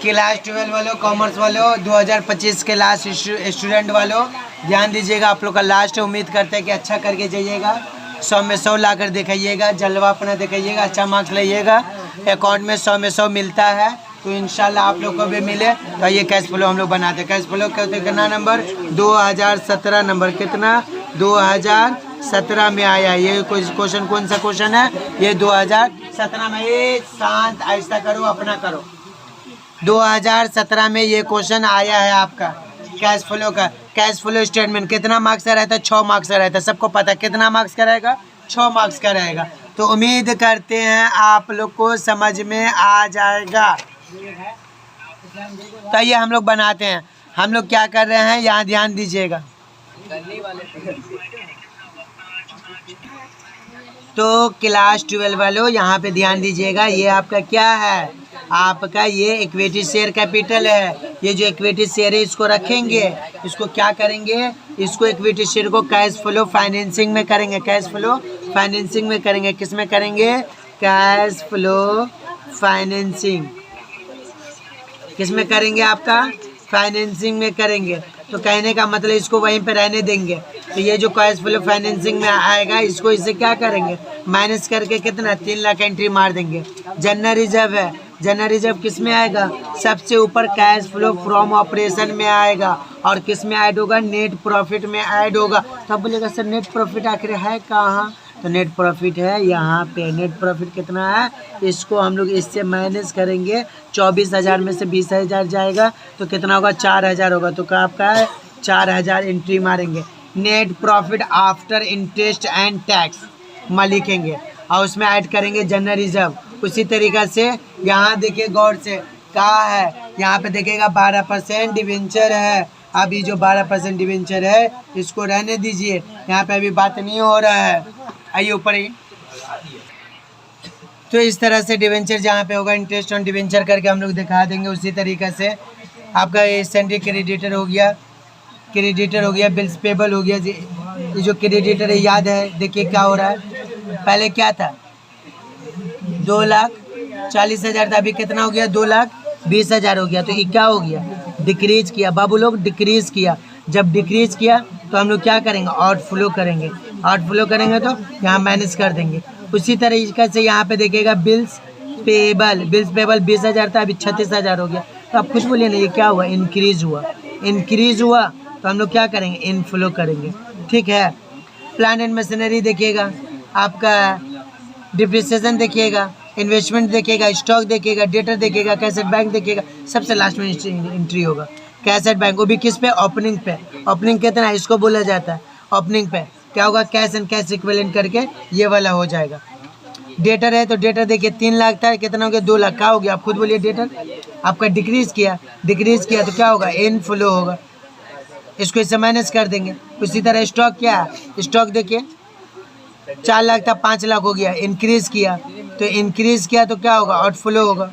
Class 12 वालों, commerce वालों, 2025 के लास्ट स्टूडेंट वालों, ध्यान दीजिएगा। आप लोग का लास्ट है, उम्मीद करते हैं कि अच्छा करके जाइएगा। 100 में 100 ला कर दिखाइएगा, जलवा अपना दिखाइएगा, अच्छा मार्क्स लाइएगा। अकाउंट में 100 में 100 मिलता है तो इंशाल्लाह आप लोग को भी मिले। तो ये कैश फ्लो हम लोग बनाते हैं। कैश फ्लो कितना नंबर 2017 नंबर, कितना 2017 में आया। ये क्वेश्चन कौन सा क्वेश्चन है, ये 2017 में। ये शांत ऐसा करो, अपना करो। 2017 में ये क्वेश्चन आया है आपका कैश फ्लो का। कैश फ्लो स्टेटमेंट कितना मार्क्स का रहता है, 6 मार्क्स का रहता है। सबको पता है कितना मार्क्स का रहेगा, 6 मार्क्स का रहेगा। तो उम्मीद करते हैं आप लोग को समझ में आ जाएगा। तो ये हम लोग बनाते हैं। हम लोग क्या कर रहे हैं, यहाँ ध्यान दीजिएगा। तो क्लास 12 वालों यहाँ पे ध्यान दीजिएगा। ये आपका क्या है, आपका ये इक्विटी शेयर कैपिटल है। ये जो इक्विटी शेयर है इसको रखेंगे, इसको क्या करेंगे, इसको इक्विटी शेयर को कैश फ्लो फाइनेंसिंग में करेंगे। कैश फ्लो फाइनेंसिंग में करेंगे। किस में करेंगे, कैश फ्लो फाइनेंसिंग। किस में करेंगे, आपका फाइनेंसिंग में करेंगे। तो कहने का मतलब इसको वहीं पे रहने देंगे। तो ये जो कैश फ्लो फाइनेंसिंग में आएगा, इसको इससे क्या करेंगे, माइनस करके कितना 3 लाख एंट्री मार देंगे। जनरल रिजर्व है, जनरल रिजर्व किस में आएगा, सबसे ऊपर कैश फ्लो फ्रॉम ऑपरेशन में आएगा। और किस में ऐड होगा, नेट प्रॉफिट में ऐड होगा। तब बोलेगा सर नेट प्रॉफिट आखिर है कहाँ, तो नेट प्रॉफिट है यहाँ पे। नेट प्रॉफिट कितना है, इसको हम लोग इससे माइनस करेंगे। 24,000 में से 20,000 जाएगा तो कितना होगा, 4,000 होगा। तो क्या आपका है 4,000 एंट्री मारेंगे। Net profit after interest and tax में लिखेंगे और उसमें ऐड करेंगे जनरल रिजर्व। उसी तरीक़ा से यहाँ देखिए गौर से, कहा है यहाँ पे देखिएगा 12% डिवेंचर है। अभी जो 12% डिवेंचर है इसको रहने दीजिए, यहाँ पे अभी बात नहीं हो रहा है। आइए ऊपर ही। तो इस तरह से डिवेंचर जहाँ पे होगा इंटरेस्ट ऑन डिवेंचर करके हम लोग दिखा देंगे। उसी तरीक़े से आपका ये सेंट्री क्रेडिटर हो गया, क्रेडिटर हो गया, बिल्स पेबल हो गया। ये जो क्रेडिटर है याद है, देखिए क्या हो रहा है, पहले क्या था 2,40,000 था, अभी कितना हो गया 2,20,000 हो गया। तो ये क्या हो गया, डिक्रीज किया बाबू लोग, डिक्रीज किया। जब डिक्रीज किया तो हम लोग क्या करेंगे, आउटफ्लो करेंगे। आउटफ्लो करेंगे तो यहाँ माइनस कर देंगे। उसी तरीके से यहाँ पे देखिएगा बिल्स पेबल, बिल्स पेबल 20,000 था, अभी 36,000 हो गया। तो आप कुछ बोलिए ना, ये क्या हुआ, इंक्रीज हुआ। इंक्रीज हुआ तो हम लोग क्या करेंगे, इनफ्लो करेंगे। ठीक है। प्लांट एंड मशीनरी देखिएगा, आपका डिप्रिसिएशन देखिएगा, इन्वेस्टमेंट देखिएगा, स्टॉक देखिएगा, डेटर देखिएगा, कैसेट बैंक देखिएगा। सबसे लास्ट में एंट्री होगा कैसेट बैंक। वो भी किस पे, ओपनिंग पे। ओपनिंग कितना है इसको बोला जाता है, ओपनिंग पे क्या होगा, कैश एंड कैश इक्विवेलेंट करके ये वाला हो जाएगा। डेटर है तो डेटर देखिए 3 लाख था, कितना हो गया 2 लाख। क्या हो गया, आप खुद बोलिए। डेटर आपका डिक्रीज किया, डिक्रीज किया तो क्या होगा, इनफ्लो होगा। इसको इससे माइनस कर देंगे। उसी तरह स्टॉक क्या है, स्टॉक देखिए 4 लाख था, 5 लाख हो गया। इंक्रीज किया तो इंक्रीज किया तो क्या होगा, आउटफ्लो होगा।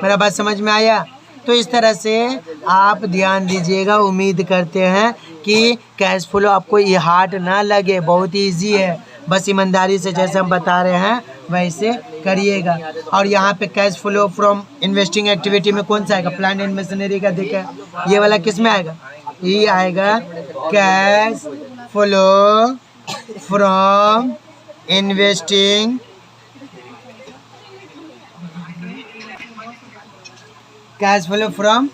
मेरा बात समझ में आया। तो इस तरह से आप ध्यान दीजिएगा। उम्मीद करते हैं कि कैश फ्लो आपको ये हार्ड ना लगे, बहुत ईजी है। बस ईमानदारी से जैसे हम बता रहे हैं वैसे करिएगा। और यहाँ पे cash flow from investing activity में कौन सा आएगा, प्लांट एंड मशीनरी का देखा, ये वाला किस में आएगा, ये आएगा cash flow from investing, cash flow from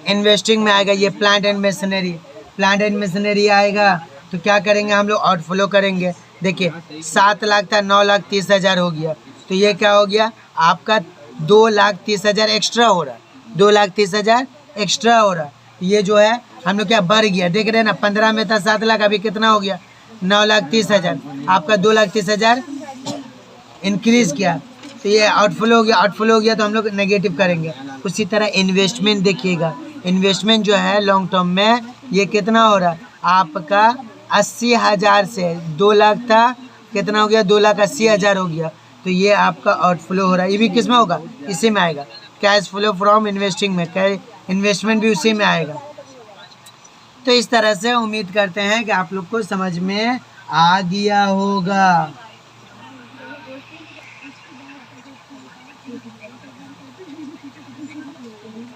investing में आएगा। ये plant and machinery, plant and machinery आएगा तो क्या करेंगे हम लोग, आउटफ्लो करेंगे। देखिए 7 लाख था, 9,30,000 हो गया। तो ये क्या हो गया, आपका 2,30,000 एक्स्ट्रा हो रहा है, 2,30,000 एक्स्ट्रा हो रहा है। ये जो है हम लोग क्या बढ़ गया, देख रहे हैं ना, 15 में था 7 लाख, अभी कितना हो गया 9,30,000। आपका 2,30,000 इंक्रीज किया तो ये आउटफ्लो हो गया। आउटफ्लो हो गया तो हम लोग नेगेटिव करेंगे। उसी तरह इन्वेस्टमेंट देखिएगा, इन्वेस्टमेंट जो है लॉन्ग टर्म में ये कितना हो रहा है आपका 80,000 से 2 लाख था, कितना हो गया 2,80,000 हो गया। तो ये आपका आउटफ्लो हो रहा है। ये भी किस में होगा, इसी में आएगा, कैश फ्लो फ्रॉम इन्वेस्टिंग में। इन्वेस्टमेंट भी उसी में आएगा। तो इस तरह से उम्मीद करते हैं कि आप लोग को समझ में आ गया होगा।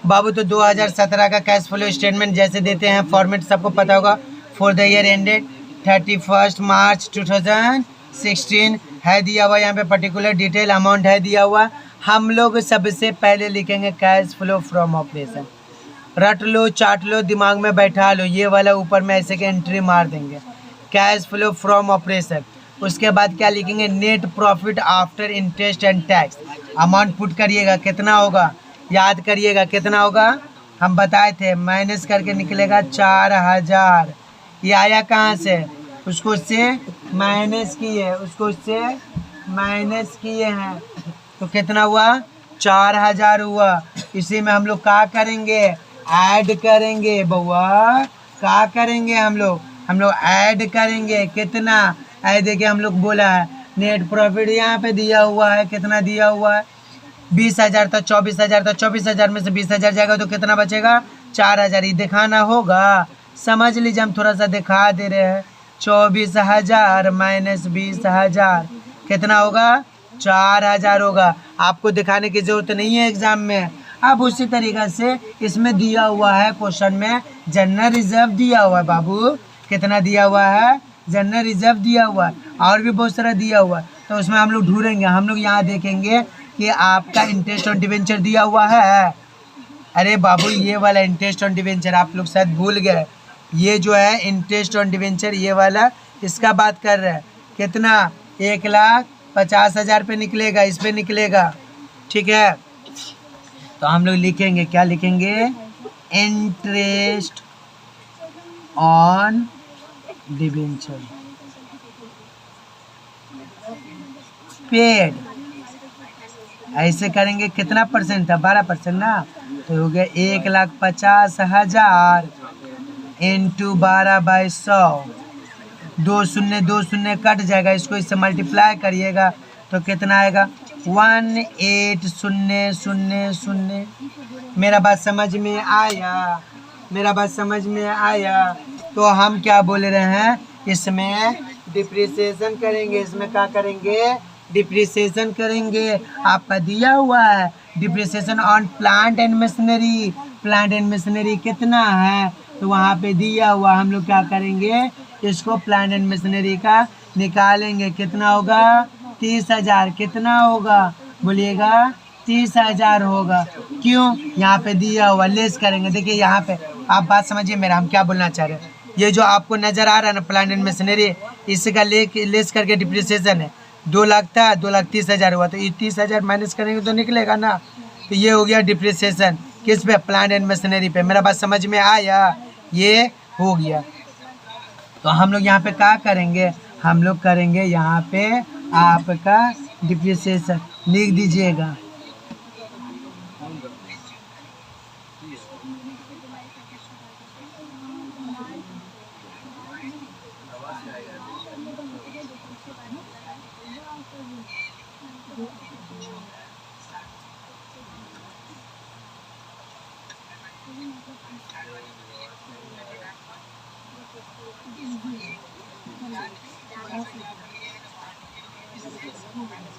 बाबू तो 2017 का कैश फ्लो स्टेटमेंट जैसे देते हैं फॉर्मेट सबको पता होगा। फॉर द ईयर एंडेड 31 मार्च 2016 है दिया हुआ, यहाँ पे पर्टिकुलर डिटेल अमाउंट है दिया हुआ। हम लोग सबसे पहले लिखेंगे कैश फ्लो फ्रॉम ऑपरेशन। रट लो, चाट लो, दिमाग में बैठा लो, ये वाला ऊपर में ऐसे के एंट्री मार देंगे कैश फ्लो फ्रॉम ऑपरेशन। उसके बाद क्या लिखेंगे, net profit after interest and tax. Amount put करिएगा, कितना होगा याद करिएगा, कितना होगा हम बताए थे, माइनस करके निकलेगा 4000। ये आया कहाँ से, उसको उससे माइनस किए, उसको उससे माइनस किए हैं, तो कितना हुआ 4000 हुआ। इसी में हम लोग क्या करेंगे, ऐड करेंगे बउआ, क्या करेंगे हम लोग ऐड करेंगे। कितना ऐड देखिए हम लोग बोला है नेट प्रॉफिट यहाँ पे दिया हुआ है, कितना दिया हुआ है 20,000 था, 24,000 था, 24,000 में से 20,000 जाएगा तो कितना बचेगा 4,000। ये दिखाना होगा, समझ लीजिए हम थोड़ा सा दिखा दे रहे हैं। 24,000 माइनस 20,000 कितना होगा 4,000 होगा। आपको दिखाने की जरूरत नहीं है एग्जाम में। अब उसी तरीक़े से इसमें दिया हुआ है क्वेश्चन में जनरल रिजर्व दिया हुआ है बाबू, कितना दिया हुआ है जनरल रिजर्व दिया हुआ है, और भी बहुत सारा दिया हुआ है। तो उसमें हम लोग ढूंढेंगे, हम लोग यहाँ देखेंगे कि आपका इंटरेस्ट ऑन डिवेंचर दिया हुआ है। अरे बाबू ये वाला इंटरेस्ट ऑन डिवेंचर आप लोग शायद भूल गए, ये जो है इंटरेस्ट ऑन डिवेंचर ये वाला इसका बात कर रहे हैं। कितना 1,50,000 पे निकलेगा, इस पे निकलेगा, ठीक है। तो हम लोग लिखेंगे, क्या लिखेंगे, इंटरेस्ट ऑन डिवेंचर पेड। ऐसे करेंगे, कितना परसेंट था 12% ना, तो हो गया 1,50,000 इंटू 12/100, 2 शून्य कट जाएगा, इसको इससे मल्टीप्लाई करिएगा तो कितना आएगा 18,000। मेरा बात समझ में आया, मेरा बात समझ में आया। तो हम क्या बोल रहे हैं, इसमें डिप्रिसिएशन करेंगे, इसमें क्या करेंगे डिप्रिसिएशन करेंगे। आपका दिया हुआ है depreciation on plant and machinery, plant and machinery कितना है तो वहाँ पे दिया हुआ, हम लोग क्या करेंगे इसको प्लांट एंड मशीनरी का निकालेंगे, कितना होगा 30,000। कितना होगा बोलिएगा 30,000 होगा। क्यों, यहाँ पे दिया हुआ लेस करेंगे। देखिए यहाँ पे आप बात समझिए मेरा, हम क्या बोलना चाह रहे हैं। ये जो आपको नज़र आ रहा है ना प्लांट एंड मशीनरी, इसका लेस करके डिप्रिसिएशन है 2 लाख था, 2,30,000 हुआ, तो ये 30,000 माइनस करेंगे तो निकलेगा ना। तो ये हो गया डिप्रिसिएशन किस पे, प्लांट एंड मशीनरी पे। मेरा बात समझ में आया, ये हो गया। तो हम लोग यहाँ पे क्या करेंगे, हम लोग करेंगे यहाँ पे आपका डिप्रिसिएशन लिख दीजिएगा।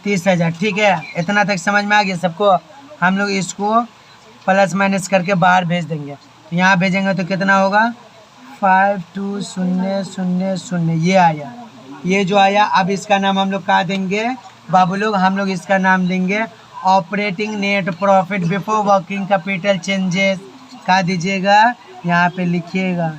तीस हजार, ठीक है, इतना तक समझ में आ गया सबको। हम लोग इसको प्लस माइनस करके बाहर भेज देंगे, तो यहाँ भेजेंगे तो कितना होगा 52,000 ये आया। ये जो आया, अब इसका नाम हम लोग क्या देंगे बाबू लोग, हम लोग इसका नाम देंगे operating net profit before working capital changes. क्या दीजिएगा, यहाँ पे लिखिएगा।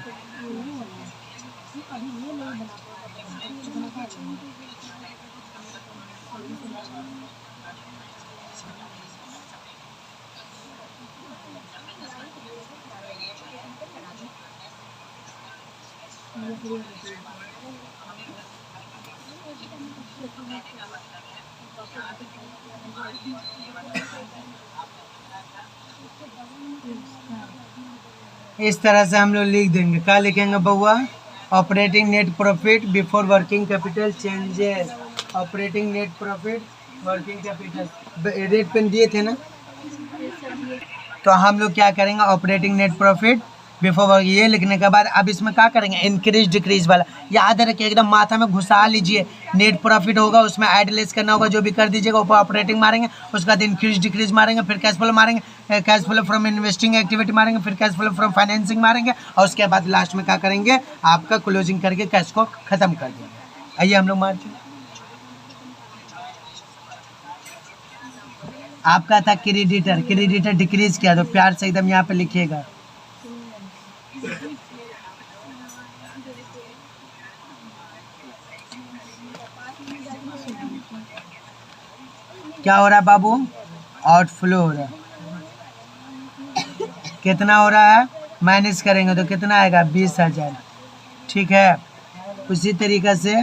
इस तरह से हम लोग लिख देंगे। क्या लिखेंगे बउआ, operating net profit before working capital changes, operating net profit working capital रेट पेन दिए थे ना। तो हम लोग क्या करेंगे, ऑपरेटिंग नेट प्रॉफिट बिफोर ये लिखने के बाद अब इसमें क्या करेंगे, इंक्रीज डिक्रीज वाला याद रखिए, एकदम माथा में घुसा लीजिए। नेट प्रॉफिट होगा उसमें ऐड लेस करना होगा, जो भी कर दीजिएगा, ऊपर ऑपरेटिंग मारेंगे, उसके बाद इंक्रीज डिक्रीज मारेंगे, फिर कैश फ्लो मारेंगे, cash flow from investing activity मारेंगे, फिर कैश फ्लो फ्रॉम फाइनेंसिंग मारेंगे, और उसके बाद लास्ट में क्या करेंगे, आपका क्लोजिंग करके कैश को खत्म कर देंगे। आइए हम लोग मार्जिन, आपका था क्रेडिटर, क्रेडिटर डिक्रीज किया तो प्यार से एकदम यहाँ पे लिखिएगा। क्या हो रहा है बाबू, आउटफ्लो हो रहा है। कितना हो रहा है, माइनस करेंगे तो कितना आएगा, 20,000। ठीक है, उसी तरीक़े से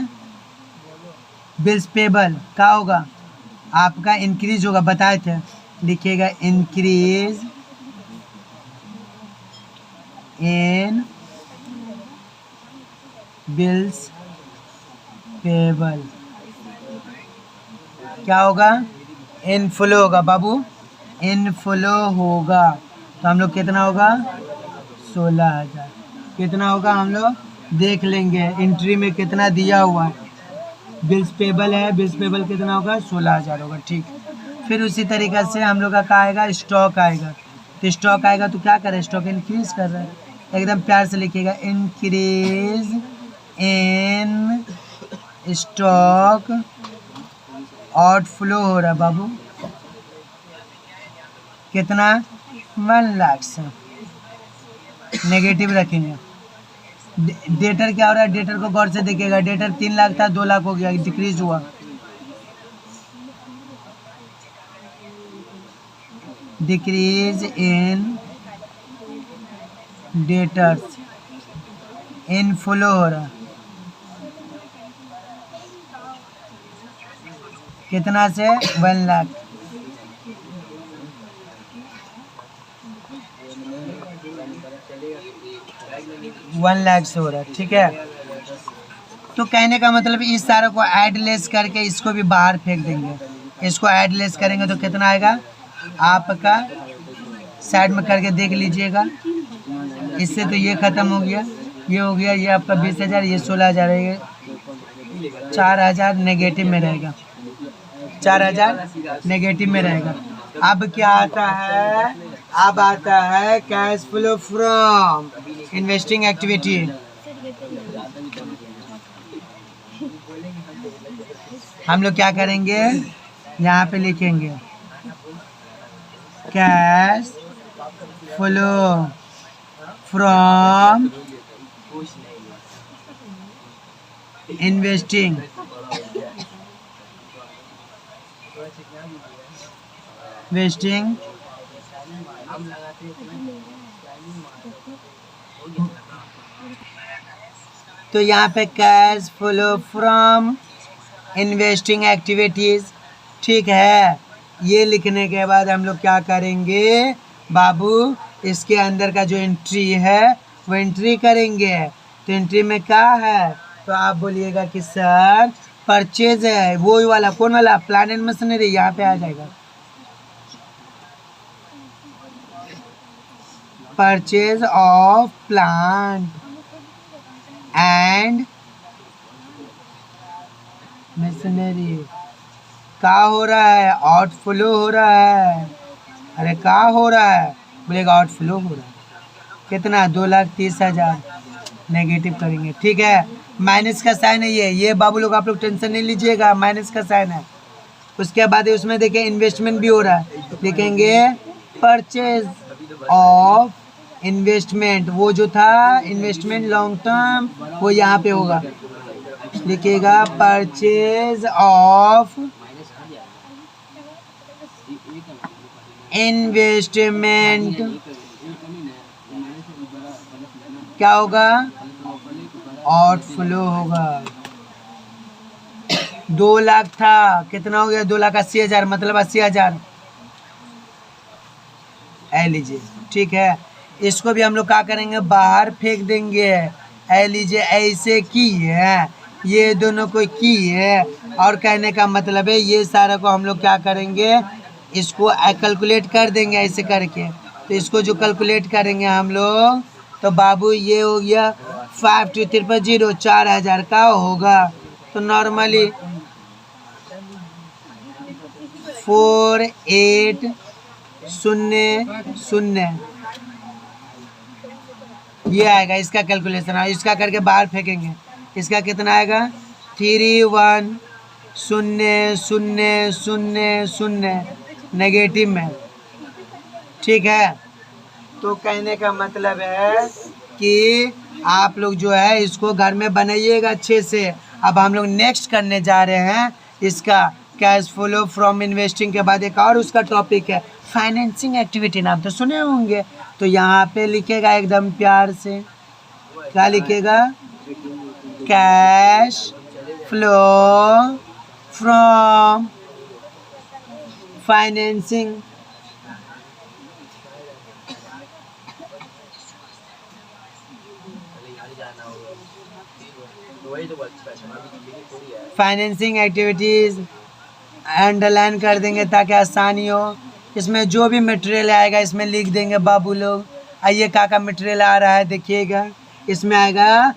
बिल्स पेबल क्या होगा, आपका इंक्रीज होगा, बताए थे, लिखिएगा इंक्रीज इन बिल्स पेबल। क्या होगा, इनफ्लो होगा बाबू, इनफ्लो होगा, तो हम लोग कितना होगा, 16,000। कितना होगा हम लोग देख लेंगे, एंट्री में कितना दिया हुआ है, बिल्स पेबल है, बिल्स पेबल कितना होगा, 16,000 होगा। ठीक, फिर उसी तरीक़े से हम लोग का क्या आएगा, स्टॉक आएगा। तो स्टॉक आएगा तो क्या करें, स्टॉक इंक्रीज कर रहा है, एकदम प्यार से लिखिएगा, इंक्रीज इन स्टॉक, आउटफ्लो हो रहा है बाबू, कितना, 1 लाख से, नेगेटिव रखेंगे। डेटर क्या हो रहा है, डेटर को गौर से देखिएगा, डेटर 3 लाख था, 2 लाख हो गया, डिक्रीज हुआ। डिक्रीज इन डेटर्स, इनफ्लो हो रहा, कितना से, 1 लाख। वन लाख से हो रहा है। ठीक है, तो कहने का मतलब इस सारे को ऐड लेस करके इसको भी बाहर फेंक देंगे। इसको ऐड लेस करेंगे तो कितना आएगा, आपका साइड में करके देख लीजिएगा। इससे तो ये ख़त्म हो गया, ये हो गया, ये आपका 20,000, ये 16,000 रहेगा, 4,000 नेगेटिव में रहेगा, 4,000 नेगेटिव में रहेगा। अब क्या आता है, अब आता है cash flow from investing activity. हम लोग क्या करेंगे, यहाँ पे लिखेंगे कैश फ्लो फ्रॉम इन्वेस्टिंग तो यहाँ पे cash flow from investing activities. ठीक है, ये लिखने के बाद हम लोग क्या करेंगे बाबू, इसके अंदर का जो एंट्री है वो एंट्री करेंगे। तो एंट्री में क्या है, तो आप बोलिएगा कि सर परचेज है, वो वाला, कौन वाला, प्लांट एंड मशीनरी, यहाँ पे आ जाएगा purchase of plant and machinery. क्या हो रहा है, आउटफ्लो हो रहा है। अरे क्या हो रहा है, बोलेगा आउटफ्लो हो रहा है, कितना, 2,30,000 नेगेटिव करेंगे। ठीक है, माइनस का साइन है ये बाबू लोग, आप लोग टेंशन नहीं लीजिएगा, माइनस का साइन है। उसके बाद उसमें देखिए इन्वेस्टमेंट भी हो रहा है, लिखेंगे परचेज ऑफ इन्वेस्टमेंट, वो जो था इन्वेस्टमेंट लॉन्ग टर्म, वो यहाँ पे होगा, लिखिएगा परचेज ऑफ इन्वेस्टमेंट। क्या होगा, आउटफ्लो होगा। 2 लाख था, कितना हो गया, 2,80,000, मतलब 80,000 ऐ लीजिए। ठीक है, इसको भी हम लोग क्या करेंगे, बाहर फेंक देंगे। ऐ लीजिए, ऐसे की है, ये दोनों को की है, और कहने का मतलब है ये सारा को हम लोग क्या करेंगे, इसको कैलकुलेट कर देंगे ऐसे करके। तो इसको जो कैलकुलेट करेंगे हम लोग, तो बाबू ये हो गया 5 2 3 0 4000 का होगा। तो नॉर्मली 4800 ये आएगा इसका कैलकुलेशन। और इसका करके बाहर फेंकेंगे, इसका कितना आएगा 310000 नेगेटिव में। ठीक है, तो कहने का मतलब है कि आप लोग जो है इसको घर में बनाइएगा अच्छे से। अब हम लोग नेक्स्ट करने जा रहे हैं इसका कैश फ्लो फ्रॉम इन्वेस्टिंग के बाद एक और उसका टॉपिक है फाइनेंसिंग एक्टिविटी। नाम तो सुने होंगे। तो यहाँ पे लिखेगा एकदम प्यार से, क्या लिखेगा, cash flow from financing financing activities underline कर देंगे ताकि आसानी हो। इसमें जो भी मटेरियल आएगा इसमें लिख देंगे बाबू लोग। आइए का मटेरियल आ रहा है देखिएगा। इसमें आएगा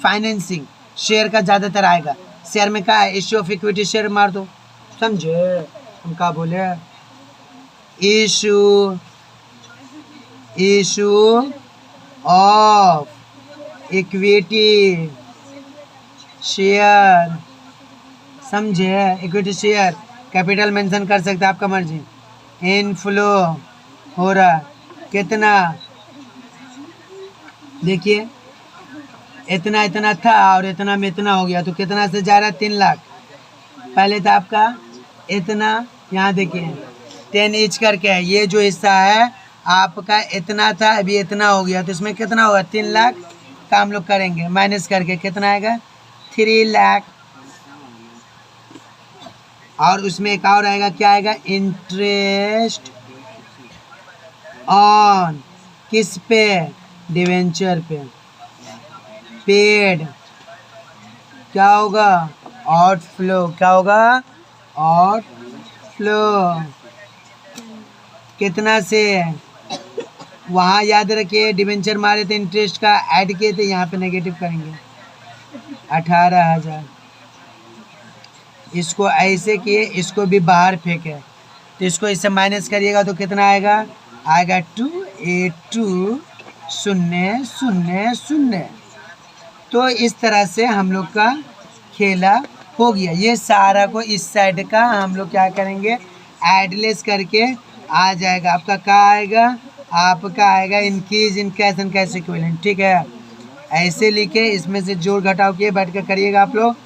फाइनेंसिंग, शेयर का ज़्यादातर आएगा। शेयर में क्या है, इश्यू ऑफ इक्विटी शेयर मार दो, समझे हम क्या बोले। इशू ऑफ इक्विटी शेयर, समझे। इक्विटी शेयर कैपिटल मेंशन कर सकते हैं, आपका मर्जी। इनफ्लो हो रहा कितना, देखिए इतना इतना था और इतना में इतना हो गया। तो कितना से जा रहा है 3 लाख। पहले था आपका इतना, यहाँ देखिए 10 ईच करके है। ये जो हिस्सा है आपका इतना था, अभी इतना हो गया। तो इसमें कितना होगा 3 लाख का हम लोग करेंगे माइनस करके, कितना आएगा 3 लाख। और उसमें एक और आएगा, क्या आएगा, इंटरेस्ट ऑन, किस पे, डिवेंचर पे पेड। क्या होगा, आउटफ्लो। क्या होगा, आउटफ्लो। कितना से, वहाँ याद रखिए डिवेंचर मारे थे इंटरेस्ट का ऐड किए थे, यहाँ पे नेगेटिव करेंगे 18,000। इसको ऐसे किए, इसको भी बाहर फेंके। तो इसको इससे माइनस करिएगा तो कितना आएगा, आएगा 282,000। तो इस तरह से हम लोग का खेला हो गया। ये सारा को इस साइड का हम लोग क्या करेंगे, एडलेस करके आ जाएगा। आपका क्या आएगा, आपका आएगा increase in cash and cash equivalent. ठीक है, ऐसे लिखे, इसमें से जोड़ घटाव किए बैठ कर करिएगा आप लोग।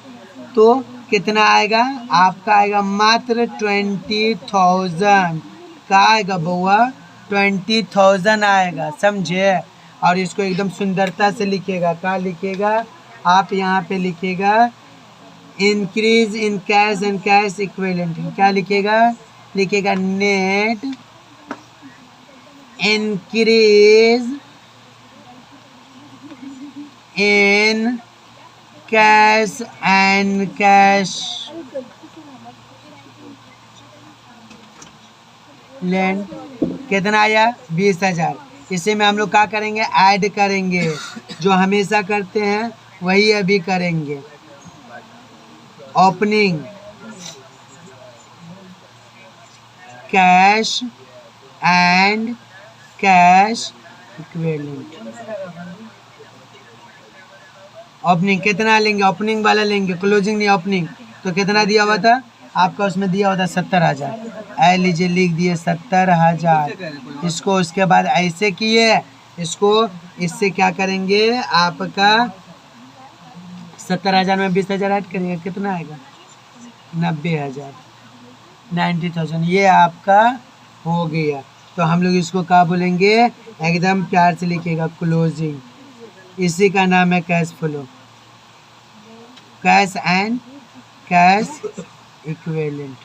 तो कितना आएगा, आपका आएगा मात्र 20,000 का आएगा बउआ, 20,000 आएगा, समझे। और इसको एकदम सुंदरता से लिखिएगा। क्या लिखिएगा आप, यहाँ पे लिखिएगा increase in cash and cash equivalent. क्या लिखिएगा, लिखिएगा net increase in cash and cash land. कितना आया 20,000। इसी में हम लोग क्या करेंगे, ऐड करेंगे। जो हमेशा करते हैं वही अभी करेंगे। Opening cash and cash equivalent. Opening कितना लेंगे, ओपनिंग वाला लेंगे, क्लोजिंग नहीं, ओपनिंग। तो कितना दिया हुआ था आपका, उसमें दिया हुआ था 70,000। ऐ लीजिए लिख दिए 70,000। इसको उसके बाद ऐसे किए, इसको इससे क्या करेंगे, आपका 70,000 में 20,000 ऐड करेंगे, कितना आएगा 90,000, 90,000। ये आपका हो गया। तो हम लोग इसको क्या बोलेंगे, एकदम प्यार से लिखिएगा क्लोजिंग। इसी का नाम है cash flow, cash and cash equivalent.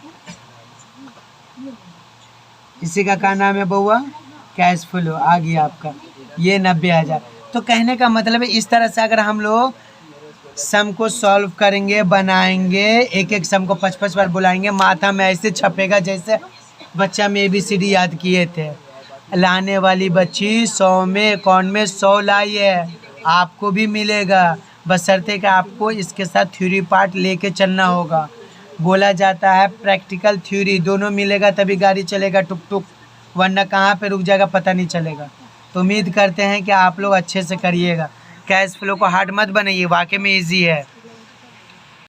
इसी का क्या नाम है बउआ, कैश फ्लो। आ गया आपका ये 90,000। तो कहने का मतलब है इस तरह से अगर हम लोग सम को सॉल्व करेंगे, बनाएंगे, एक एक सम को 5-5 बार बुलाएंगे, माथा में ऐसे छपेगा जैसे बच्चा में ABCD याद किए थे। लाने वाली बच्ची 100 में अकाउंट में 100 लाई है, आपको भी मिलेगा, बशर्ते कि आपको इसके साथ थ्योरी पार्ट लेके चलना होगा। बोला जाता है प्रैक्टिकल थ्योरी दोनों मिलेगा तभी गाड़ी चलेगा टुक टुक, वरना कहाँ पे रुक जाएगा पता नहीं चलेगा। तो उम्मीद करते हैं कि आप लोग अच्छे से करिएगा, कैश फ्लो को हार्ड मत बनाइए, वाकई में ईजी है।